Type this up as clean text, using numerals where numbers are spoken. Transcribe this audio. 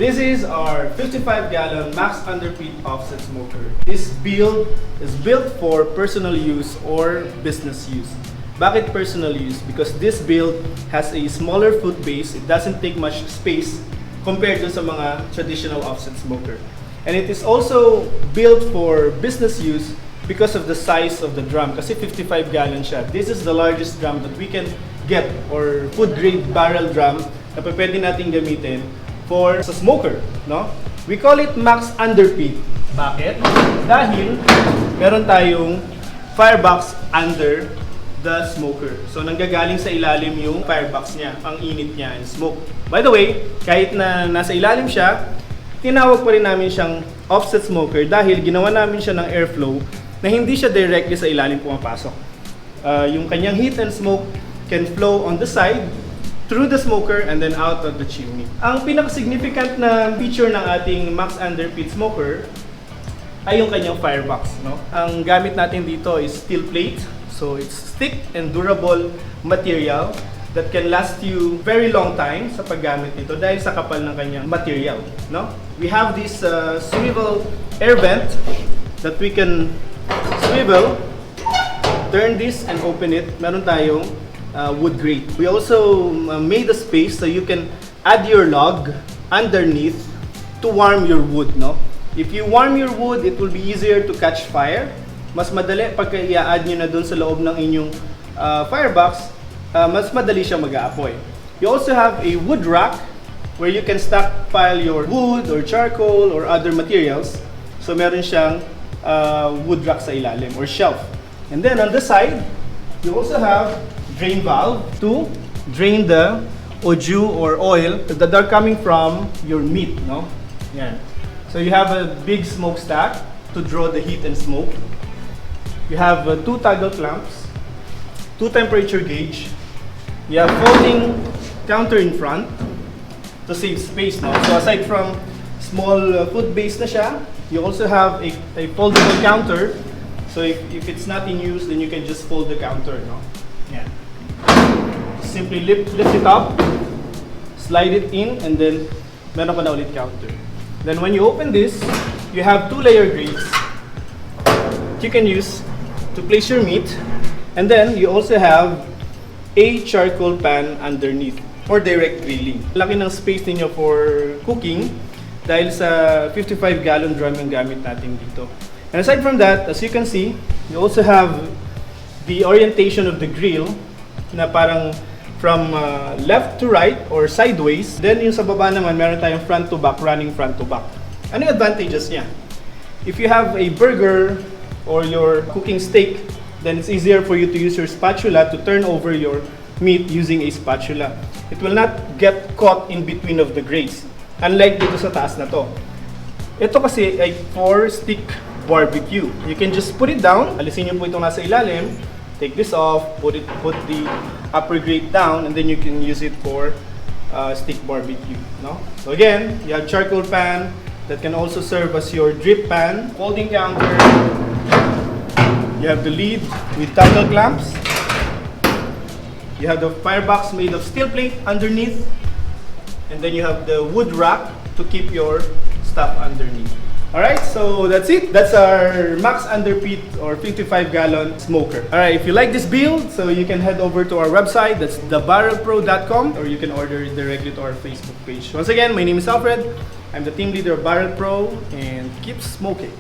This is our 55-gallon max underpit offset smoker. This build is built for personal use or business use. Bakit personal use? Because this build has a smaller foot base. It doesn't take much space compared to sa mga traditional offset smoker. And it is also built for business use because of the size of the drum. Kasi 55-gallon siya. This is the largest drum that we can get, or food-grade barrel drum na pwede natin gamitin for sa smoker, no? We call it max underpit. Bakit? Dahil meron tayong firebox under the smoker. So nanggagaling sa ilalim yung firebox niya, ang init niya and smoke. By the way, kahit na nasa ilalim siya, tinawag pa rin namin siyang offset smoker dahil ginawa namin siya ng airflow na hindi siya directly sa ilalim pumapasok. Yung kanyang heat and smoke can flow on the side, through the smoker, and then out of the chimney. Ang pinaka-significant na feature ng ating max underpit smoker ay yung kanyang firebox, no? Ang gamit natin dito is steel plate. So it's thick and durable material that can last you very long time sa paggamit nito dahil sa kapal ng kanyang material, no? We have this swivel air vent that we can swivel, turn this and open it. Meron tayong wood grate. We also made a space so you can add your log underneath to warm your wood, no? If you warm your wood, it will be easier to catch fire. Mas madali pagka i-add nyo na dun sa loob ng inyong firebox, mas madali siya mag-aapoy. You also have a wood rack where you can stockpile your wood or charcoal or other materials. So meron siyang wood rack sa ilalim or shelf. And then on the side, you also have drain valve to drain the oju or oil that are coming from your meat, no? Yan. So you have a big smokestack to draw the heat and smoke. You have two toggle clamps, two temperature gauge. You have folding counter in front to save space, no? So aside from small foot base na siya, you also have a foldable counter. So if it's not in use, then you can just fold the counter, no? Yeah. Simply lift it up, slide it in, and then meron ka na ulit counter. Then when you open this, you have two layer grates you can use to place your meat, and then you also have a charcoal pan underneath for direct grilling. Laki ng space niyo for cooking dahil sa 55-gallon drum yung gamit natin dito. And aside from that, as you can see, you also have the orientation of the grill na parang from left to right or sideways. Then yung sa baba naman, meron tayong front to back, running front to back. Ano yung advantages niya? If you have a burger or your cooking steak, then it's easier for you to use your spatula to turn over your meat using a spatula. It will not get caught in between of the grates. Unlike dito sa taas na to. Ito kasi ay for stick barbecue. You can just put it down, alisin niyo po itong nasa ilalim, take this off, put the upper grate down, and then you can use it for stick barbecue, no? So again, you have charcoal pan that can also serve as your drip pan, folding counter. You have the lid with toggle clamps. You have the firebox made of steel plate underneath, and then you have the wood rack to keep your stuff underneath. Alright, so that's it. That's our max underpit or 55-gallon smoker. Alright, if you like this build, so you can head over to our website. That's thebarrelpro.com, or you can order it directly to our Facebook page. Once again, my name is Alfred. I'm the team leader of Barrelpro, and keep smoking.